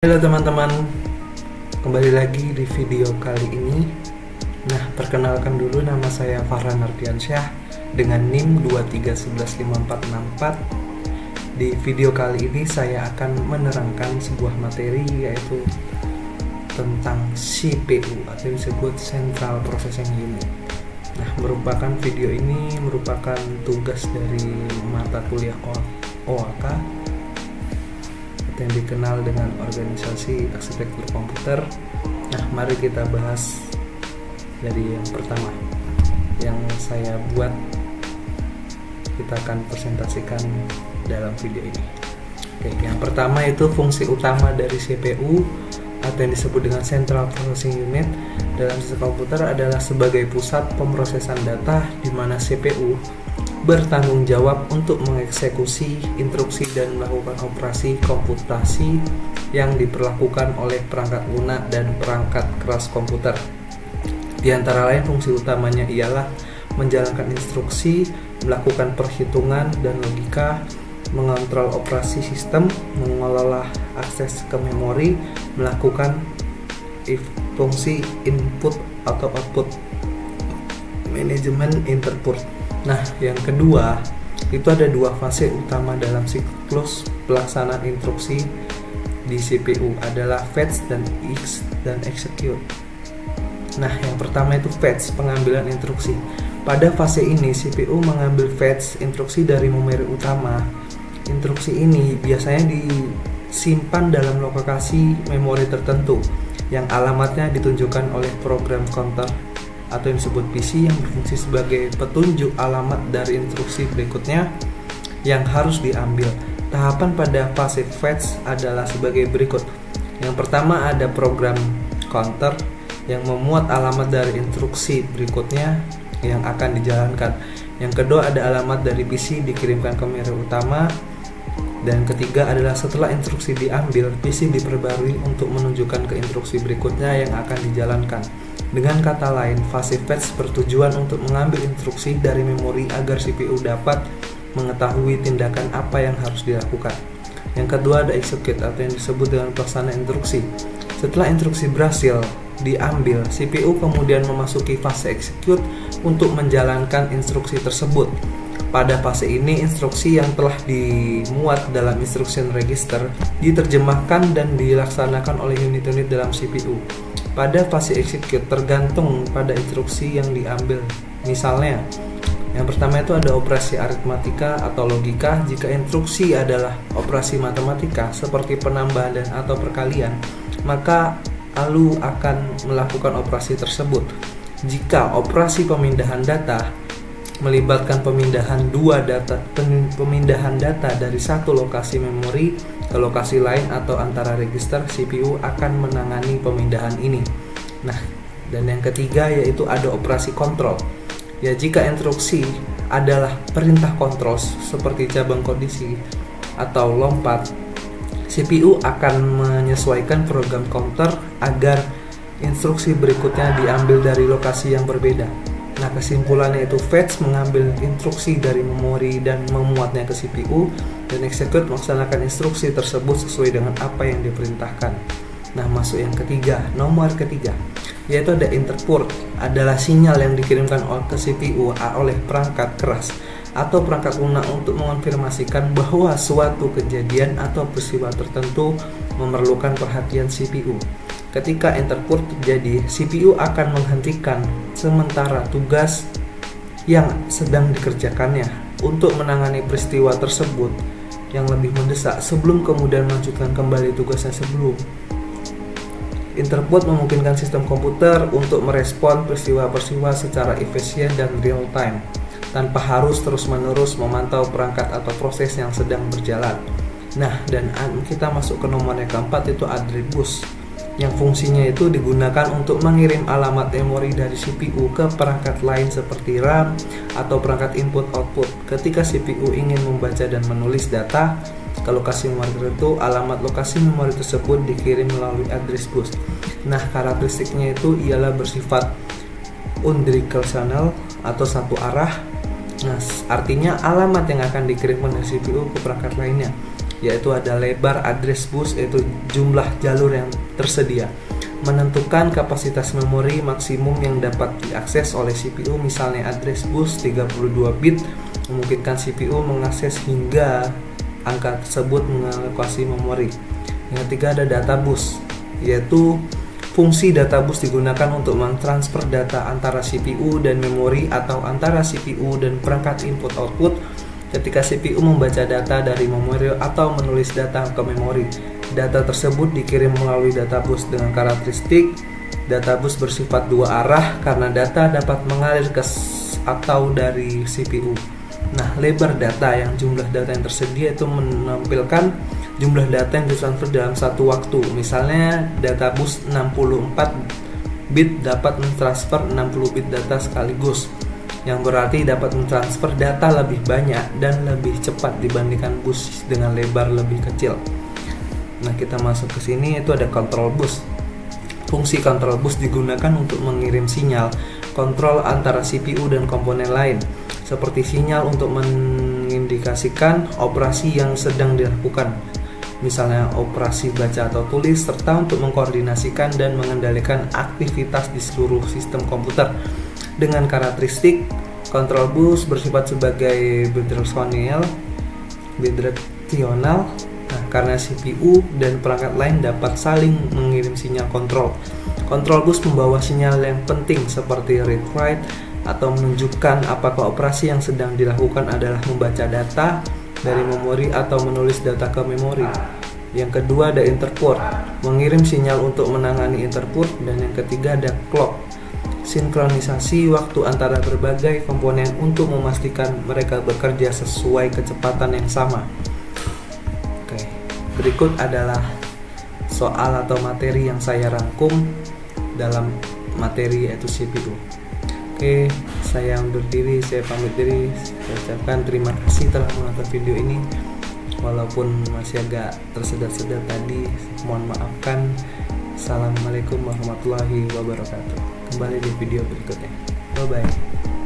Halo teman-teman, kembali lagi di video kali ini. Nah, perkenalkan dulu, nama saya Farhan Ardiansyah dengan NIM 2311544. Di video kali ini saya akan menerangkan sebuah materi, yaitu tentang CPU atau disebut Central Processing Unit. Nah, video ini merupakan tugas dari mata kuliah OAK yang dikenal dengan Organisasi Arsitektur Komputer. Nah, mari kita bahas dari yang pertama yang saya buat, kita akan presentasikan dalam video ini. Oke, yang pertama itu fungsi utama dari CPU atau yang disebut dengan Central Processing Unit dalam sistem komputer adalah sebagai pusat pemrosesan data, di mana CPU bertanggung jawab untuk mengeksekusi instruksi dan melakukan operasi komputasi yang diperlakukan oleh perangkat lunak dan perangkat keras komputer. Di antara lain, fungsi utamanya ialah menjalankan instruksi, melakukan perhitungan dan logika, mengontrol operasi sistem, mengelola akses ke memori, melakukan fungsi input atau output, manajemen interpret. Nah, yang kedua, itu ada dua fase utama dalam siklus pelaksanaan instruksi di CPU, adalah fetch dan execute. Nah, yang pertama itu fetch, pengambilan instruksi. Pada fase ini, CPU mengambil fetch instruksi dari memori utama. Instruksi ini biasanya disimpan dalam lokasi memori tertentu yang alamatnya ditunjukkan oleh program counter atau yang disebut PC, yang berfungsi sebagai petunjuk alamat dari instruksi berikutnya yang harus diambil. Tahapan pada fase fetch adalah sebagai berikut. Yang pertama ada program counter yang memuat alamat dari instruksi berikutnya yang akan dijalankan. Yang kedua ada alamat dari PC dikirimkan ke memori utama. Dan ketiga adalah setelah instruksi diambil, PC diperbarui untuk menunjukkan ke instruksi berikutnya yang akan dijalankan. Dengan kata lain, fase fetch bertujuan untuk mengambil instruksi dari memori agar CPU dapat mengetahui tindakan apa yang harus dilakukan. Yang kedua ada execute atau yang disebut dengan pelaksana instruksi. Setelah instruksi berhasil diambil, CPU kemudian memasuki fase execute untuk menjalankan instruksi tersebut. Pada fase ini, instruksi yang telah dimuat dalam instruction register diterjemahkan dan dilaksanakan oleh unit-unit dalam CPU. Pada fase execute tergantung pada instruksi yang diambil. Misalnya, yang pertama itu ada operasi aritmatika atau logika. Jika instruksi adalah operasi matematika seperti penambahan dan atau perkalian, maka ALU akan melakukan operasi tersebut. Jika operasi pemindahan data melibatkan pemindahan data dari satu lokasi memori ke lokasi lain atau antara register, CPU akan menangani pemindahan ini. Nah, dan yang ketiga yaitu ada operasi kontrol. Ya, jika instruksi adalah perintah kontrol seperti cabang kondisi atau lompat, CPU akan menyesuaikan program counter agar instruksi berikutnya diambil dari lokasi yang berbeda. Nah, kesimpulannya itu fetch mengambil instruksi dari memori dan memuatnya ke CPU, dan execute melaksanakan instruksi tersebut sesuai dengan apa yang diperintahkan. Nah, masuk yang ketiga, nomor ketiga, yaitu ada interpret, adalah sinyal yang dikirimkan ke CPU oleh perangkat keras atau perangkat lunak untuk mengonfirmasikan bahwa suatu kejadian atau peristiwa tertentu memerlukan perhatian CPU. Ketika interpret terjadi, CPU akan menghentikan sementara tugas yang sedang dikerjakannya untuk menangani peristiwa tersebut yang lebih mendesak sebelum kemudian melanjutkan kembali tugasnya sebelum. Interpret memungkinkan sistem komputer untuk merespon peristiwa-peristiwa secara efisien dan real time tanpa harus terus-menerus memantau perangkat atau proses yang sedang berjalan. Nah, dan kita masuk ke nomor yang keempat, itu address bus, yang fungsinya itu digunakan untuk mengirim alamat memori dari CPU ke perangkat lain seperti RAM atau perangkat input-output. Ketika CPU ingin membaca dan menulis data ke lokasi memori tertentu, alamat lokasi memori tersebut dikirim melalui address bus. Nah, karakteristiknya itu ialah bersifat unidirectional atau satu arah. Nah, artinya alamat yang akan dikirimkan dari CPU ke perangkat lainnya yaitu ada lebar address bus, yaitu jumlah jalur yang tersedia. Menentukan kapasitas memori maksimum yang dapat diakses oleh CPU, misalnya address bus 32 bit, memungkinkan CPU mengakses hingga angka tersebut mengalokasi memori. Yang ketiga ada data bus, yaitu fungsi data bus digunakan untuk mentransfer data antara CPU dan memori atau antara CPU dan perangkat input-output ketika CPU membaca data dari memori atau menulis data ke memori. Data tersebut dikirim melalui data bus dengan karakteristik data bus bersifat dua arah karena data dapat mengalir ke atau dari CPU. Nah, lebar data yang jumlah data yang tersedia itu menampilkan jumlah data yang ditransfer dalam satu waktu. Misalnya data bus 64 bit dapat mentransfer 60 bit data sekaligus, yang berarti dapat mentransfer data lebih banyak dan lebih cepat dibandingkan bus dengan lebar lebih kecil. Nah, kita masuk ke sini, itu ada control bus. Fungsi control bus digunakan untuk mengirim sinyal kontrol antara CPU dan komponen lain, seperti sinyal untuk mengindikasikan operasi yang sedang dilakukan, misalnya operasi baca atau tulis, serta untuk mengkoordinasikan dan mengendalikan aktivitas di seluruh sistem komputer. Dengan karakteristik control bus bersifat sebagai bidirectional. Nah, karena CPU dan perangkat lain dapat saling mengirim sinyal kontrol. Control bus membawa sinyal yang penting seperti read-write atau menunjukkan apakah operasi yang sedang dilakukan adalah membaca data dari memori atau menulis data ke memori. Yang kedua ada interport, mengirim sinyal untuk menangani interport. Dan yang ketiga ada clock, sinkronisasi waktu antara berbagai komponen untuk memastikan mereka bekerja sesuai kecepatan yang sama. Oke, berikut adalah soal atau materi yang saya rangkum dalam materi yaitu CPU. Oke, saya undur diri, saya pamit diri. Saya ucapkan terima kasih telah menonton video ini. Walaupun masih agak tersedat-sedat tadi, mohon maafkan. Assalamualaikum warahmatullahi wabarakatuh. Kembali di video berikutnya. Bye bye.